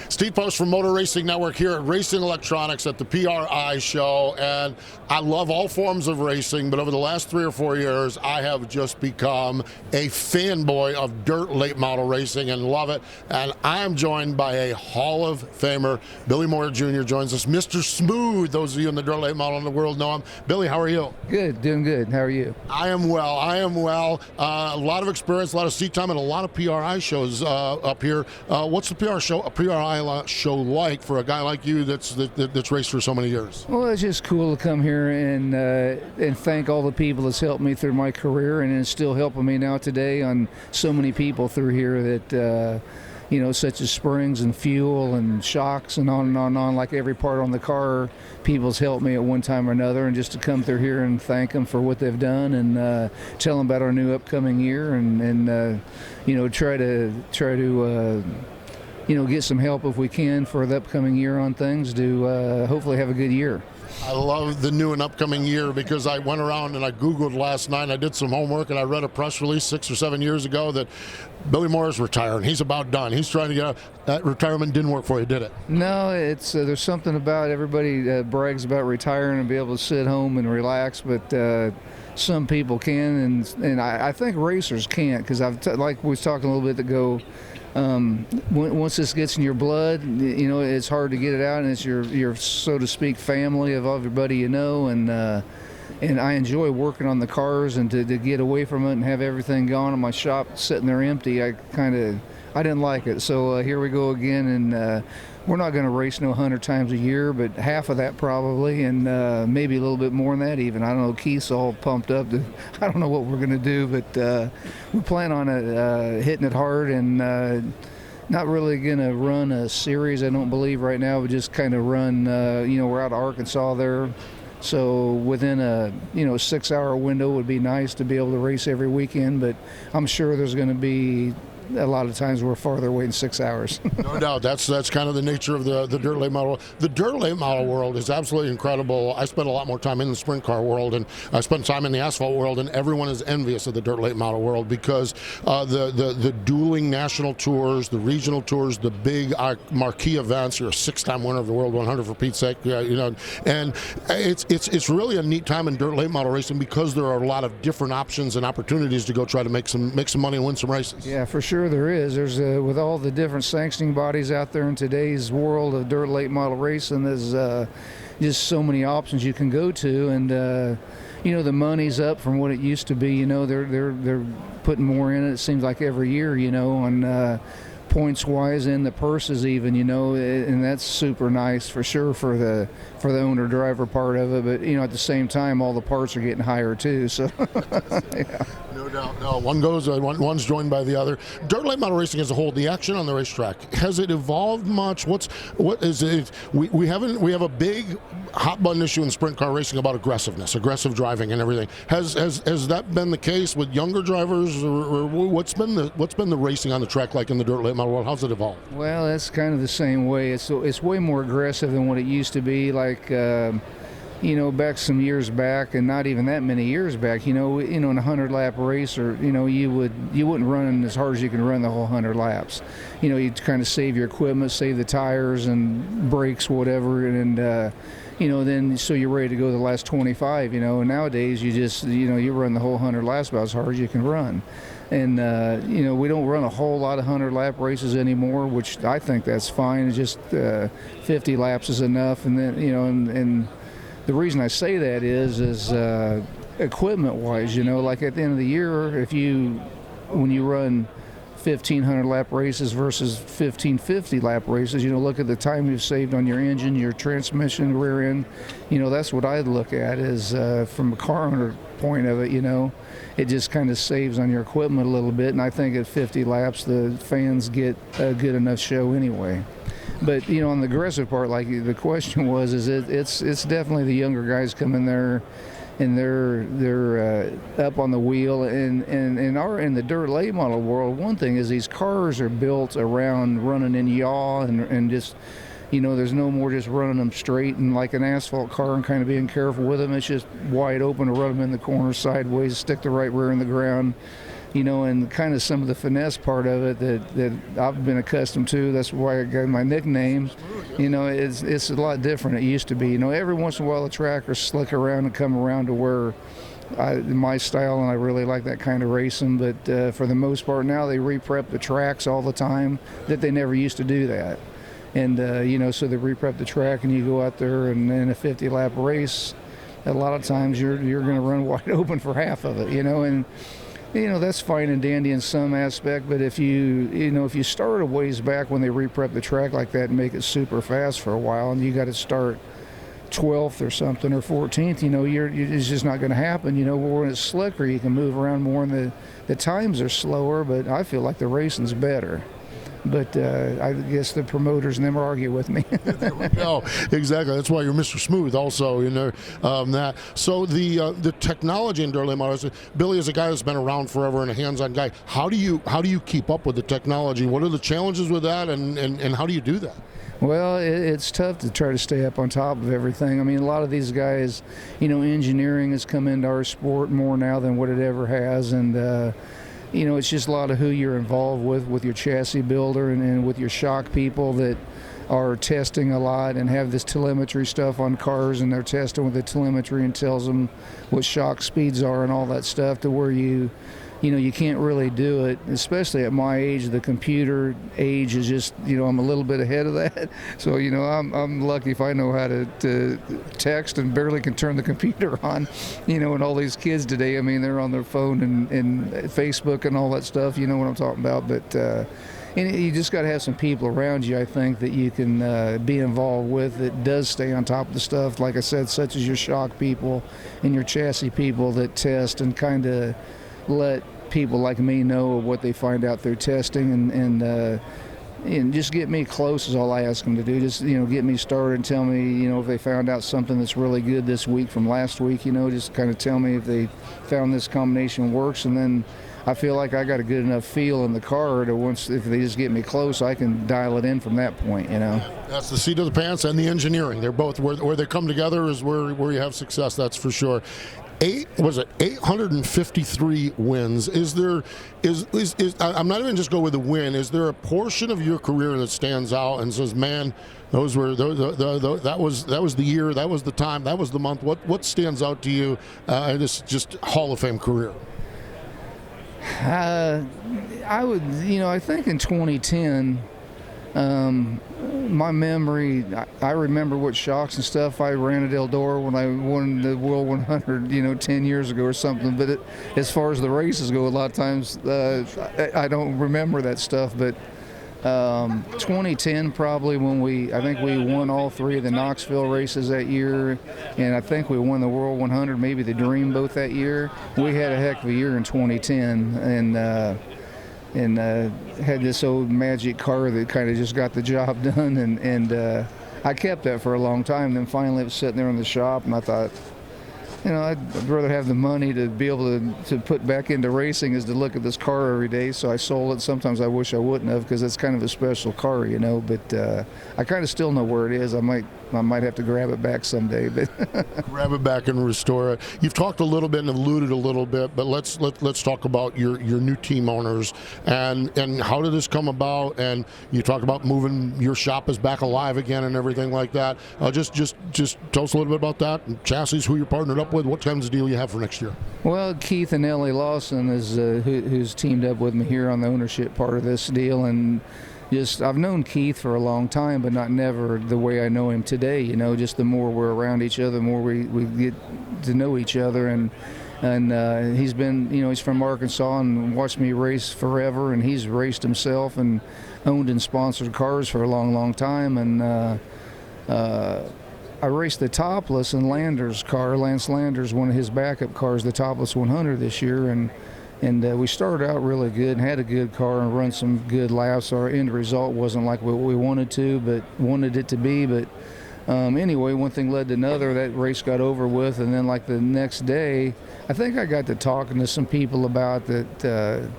Steve Post from Motor Racing Network here at Racing Electronics at the PRI Show, and I love all forms of racing, but over the last 3 or 4 years, I have just become a fanboy of dirt late model racing and love it, and I am joined by a Hall of Famer. Billy Moyer Jr. joins us, Mr. Smooth. Those of you in the dirt late model in the world know him. Billy, how are you? Good, doing good. How are you? I am well. A lot of experience, a lot of seat time, and a lot of PRI shows up here. What's the PRI show like for a guy like you that's raced for so many years? Well, it's just cool to come here and thank all the people that's helped me through my career, and it's still helping me now today on so many people through here that such as springs and fuel and shocks and on and on and on. Like every part on the car, people's helped me at one time or another, and just to come through here and thank them for what they've done and tell them about our new upcoming year and try to get some help if we can for the upcoming year on things to hopefully have a good year. I love the new and upcoming year because I went around and I Googled last night. I did some homework and I read a press release 6 or 7 years ago that Billy Moyer's retiring. He's about done. He's trying to get out. That retirement didn't work for you, did it? No, it's there's something about everybody brags about retiring and be able to sit home and relax, but some people can, and I think racers can't, because like we was talking a little bit ago. Once this gets in your blood, it's hard to get it out, and it's your so to speak family of everybody and I enjoy working on the cars, and to get away from it and have everything gone in my shop sitting there empty, I didn't like it. So here we go again, and we're not going to race 100 times a year, but half of that probably, and maybe a little bit more than that even. I don't know, Keith's all pumped up. I don't know what we're going to do, but we plan on hitting it hard, and not really going to run a series, I don't believe, right now, but just kind of run, we're out of Arkansas there. So within a 6-hour window would be nice to be able to race every weekend, but I'm sure there's going to be a lot of times we're farther away than 6 hours. No doubt. That's kind of the nature of the dirt late model. The dirt late model world is absolutely incredible. I spent a lot more time in the sprint car world, and I spent time in the asphalt world, and everyone is envious of the dirt late model world because the dueling national tours, the regional tours, the big marquee events. You're a 6-time winner of the World 100 for Pete's sake, and it's really a neat time in dirt late model racing because there are a lot of different options and opportunities to go try to make some money and win some races. Yeah, for sure. There is. There's with all the different sanctioning bodies out there in today's world of dirt late model racing, there's just so many options you can go to, and the money's up from what it used to be. They're putting more in it. It seems like every year. On points wise and the purses even. And that's super nice for sure for the owner driver part of it. But at the same time, all the parts are getting higher too. So yeah. No doubt. No, one goes, one's joined by the other. Dirt late model racing as a whole, the action on the racetrack, has it evolved much? What is it? We have a big hot button issue in sprint car racing about aggressive driving and everything. Has that been the case with younger drivers, or what's been the racing on the track like in the dirt late model world? How's it evolved? Well, it's kind of the same way. It's way more aggressive than what it used to be. Like. Back some years back, and not even that many years back, in a 100-lap race, or you wouldn't run as hard as you can run the whole 100 laps. You'd kind of save your equipment, save the tires and brakes, whatever, and then so you're ready to go the last 25. And nowadays you just you run the whole 100 laps about as hard as you can run. And we don't run a whole lot of 100-lap races anymore, which I think that's fine. It's just 50 laps is enough, and then and the reason I say that is equipment-wise, like at the end of the year, when you run 1,500 lap races versus 1,550 lap races, look at the time you've saved on your engine, your transmission, rear end. That's what I'd look at is from a car owner point of it. It just kind of saves on your equipment a little bit, and I think at 50 laps the fans get a good enough show anyway. But on the aggressive part, like the question was, it's definitely the younger guys coming there, and they're up on the wheel. And in the dirt late model world, one thing is these cars are built around running in yaw and just there's no more just running them straight and like an asphalt car and kind of being careful with them. It's just wide open to run them in the corner sideways, stick the right rear in the ground. and kind of some of the finesse part of it that I've been accustomed to. That's why I got my nickname. It's a lot different than it used to be. Every once in a while the track will slick around and come around to where my style, and I really like that kind of racing. But for the most part now, they re-prep the tracks all the time that they never used to do that. And, so they re-prep the track, and you go out there and in a 50-lap race, a lot of times you're going to run wide open for half of it, and that's fine and dandy in some aspect, but if you start a ways back when they re-prep the track like that and make it super fast for a while, and you got to start 12th or something or 14th, it's just not going to happen. When it's slicker, you can move around more, and the times are slower, but I feel like the racing's better. But I guess the promoters and them argue with me. There we go. Exactly. That's why you're Mr. Smooth also, that. So the technology in dirt late models, Billy is a guy that's been around forever and a hands-on guy. How do you keep up with the technology? What are the challenges with that, and how do you do that? Well, it's tough to try to stay up on top of everything. I mean, a lot of these guys, engineering has come into our sport more now than what it ever has, and it's just a lot of who you're involved with your chassis builder and with your shock people that are testing a lot and have this telemetry stuff on cars, and they're testing with the telemetry and tells them what shock speeds are and all that stuff, to where you can't really do it, especially at my age. The computer age is just, I'm a little bit ahead of that. So, I'm lucky if I know how to text and barely can turn the computer on, and all these kids today, I mean, they're on their phone and Facebook and all that stuff, you know what I'm talking about. But and you just got to have some people around you, I think, that you can be involved with that does stay on top of the stuff, like I said, such as your shock people and your chassis people that test and kind of let people like me know what they find out through testing, and just get me close is all I ask them to do. Just get me started and tell me if they found out something that's really good this week from last week. Just kind of tell me if they found this combination works, and then I feel like I got a good enough feel in the car to if they just get me close, I can dial it in from that point. That's the seat of the pants and the engineering. They're both where they come together is where you have success. That's for sure. 853 wins. I'm not even just go with the win. Is there a portion of your career that stands out and says, man, that was the year, that was the time, that was the month? What stands out to you in this just Hall of Fame career? I think in 2010, my memory, I remember what shocks and stuff I ran at Eldora when I won the World 100, 10 years ago or something. But as far as the races go, a lot of times I don't remember that stuff. But 2010 probably, when I think we won all three of the Knoxville races that year, and I think we won the World 100, maybe the Dream both that year. We had a heck of a year in 2010, and had this old magic car that kind of just got the job done, and I kept that for a long time. Then finally it was sitting there in the shop, and I thought, I'd rather have the money to be able to put back into racing as to look at this car every day. So I sold it. Sometimes I wish I wouldn't have, because it's kind of a special car, but I kind of still know where it is. I might have to grab it back someday. But grab it back and restore it. You've talked a little bit and alluded a little bit, but let's talk about your new team owners and how did this come about? And you talk about moving your shop is back alive again and everything like that. Just tell us a little bit about that. And Chassis, who you're partnered up with, what kind of deal you have for next year? Well, Keith and Ellie Lawson is who's teamed up with me here on the ownership part of this deal, and I've known Keith for a long time, but never the way I know him today. Just the more we're around each other, the more we get to know each other, and he's been, he's from Arkansas and watched me race forever, and he's raced himself and owned and sponsored cars for a long, long time, and I raced the Topless in Lander's car. Lance Lander's one of his backup cars, the Topless 100 this year, and we started out really good and had a good car and run some good laps. Our end result wasn't like what we wanted it to be, but anyway, one thing led to another. That race got over with, and then like the next day, I think I got to talking to some people about that.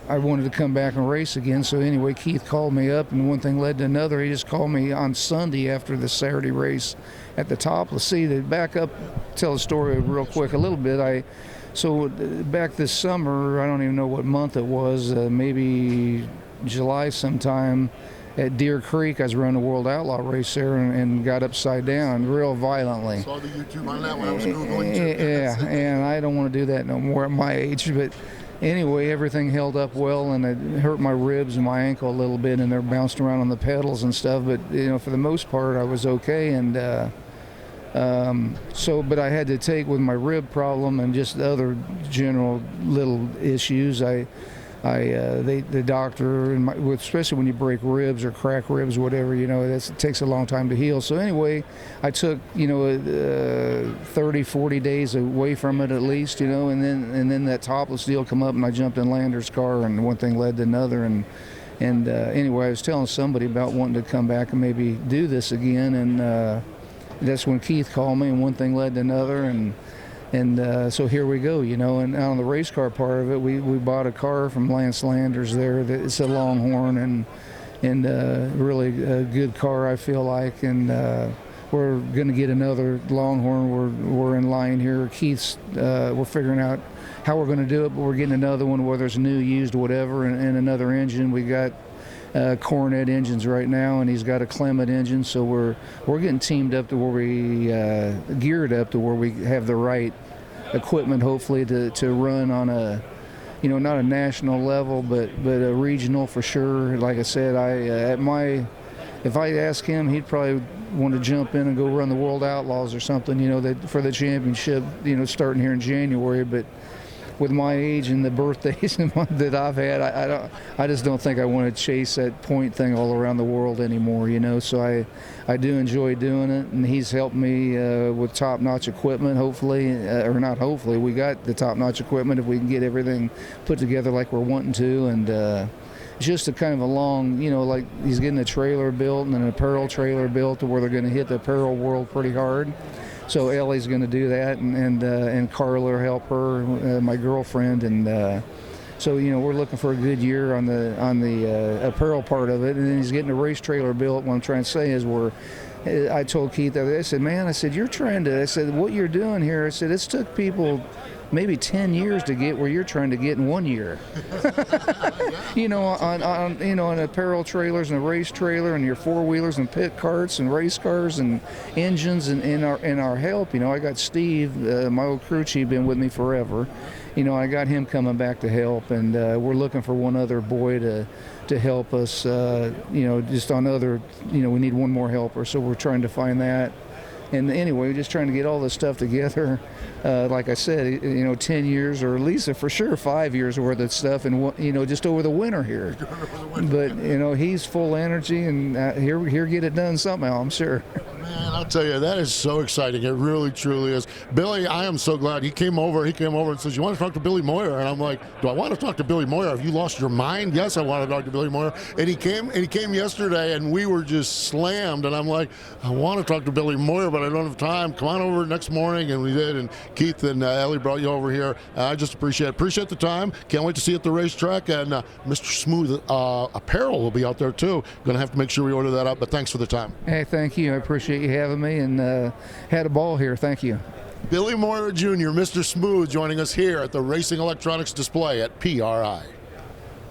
I wanted to come back and race again. So anyway, Keith called me up, and one thing led to another. He just called me on Sunday after the Saturday race at the top. Let's see, to back up, tell the story real quick a little bit. So back this summer, I don't even know what month it was, maybe July sometime, at Deer Creek, I was running a World Outlaw race there and got upside down real violently. I saw the YouTube on that when I was Googling. Yeah, and I don't want to do that no more at my age. But anyway, everything held up well, and it hurt my ribs and my ankle a little bit, and they're bounced around on the pedals and stuff. But for the most part, I was okay. And but I had to take with my rib problem and just other general little issues. The doctor, especially when you break ribs or crack ribs, whatever, it takes a long time to heal. So anyway, I took 30, 40 days away from it at least, and then that topless deal come up, and I jumped in Lander's car, and one thing led to another, and anyway, I was telling somebody about wanting to come back and maybe do this again, and that's when Keith called me, and one thing led to another, and so here we go, and on the race car part of it, we bought a car from Lance Landers there. It's a Longhorn, and really a good car, I feel like, and we're going to get another Longhorn. We're in line here. Keith's, we're figuring out how we're going to do it, but we're getting another one, whether it's new, used, whatever, and another engine. We got Coronet engines right now, and he's got a Clement engine, so we're getting teamed up to where we geared up to where we have the right equipment, hopefully, to run on a not a national level, but a regional for sure. Like I said, if I ask him, he'd probably want to jump in and go run the World Outlaws or something, for the championship, starting here in January. But with my age and the birthdays that I've had, I just don't think I want to chase that point thing all around the world anymore, So I do enjoy doing it, and he's helped me with top-notch equipment, hopefully, or not hopefully. We got the top-notch equipment if we can get everything put together like we're wanting to, and it's just a kind of a long, like he's getting a trailer built and an apparel trailer built to where they're going to hit the apparel world pretty hard. So Ellie's going to do that, and Carla will help her, my girlfriend, and so we're looking for a good year on the apparel part of it. And then he's getting a race trailer built. What I'm trying to say is I told Keith the other day, I said, man, I said, what you're doing here, I said, it's took people maybe 10 years to get where you're trying to get in 1 year. On apparel trailers and a race trailer and your four-wheelers and pit carts and race cars and engines and our help. I got Steve, my old crew chief, been with me forever. I got him coming back to help, and we're looking for one other boy to help us, just on other, we need one more helper, so we're trying to find that. And anyway, we're just trying to get all this stuff together. Like I said, 10 years or at least for sure 5 years worth of stuff, and just over the winter here. But he's full energy, and here get it done somehow, I'm sure. Man, I'll tell you, that is so exciting. It really, truly is. Billy, I am so glad he came over. He came over and says, "You want to talk to Billy Moyer?" And I'm like, "Do I want to talk to Billy Moyer? Have you lost your mind?" Yes, I want to talk to Billy Moyer. And he came yesterday, and we were just slammed. And I'm like, "I want to talk to Billy Moyer, but I don't have time. Come on over next morning." And we did. And Keith and Ellie brought you over here. I just appreciate the time. Can't wait to see you at the racetrack. And Mr. Smooth Apparel will be out there too. Going to have to make sure we order that up. But thanks for the time. Hey, thank you. I appreciate you having me, and had a ball here. Thank you. Billy Moyer Jr., Mr. Smooth, joining us here at the Racing Electronics display at PRI.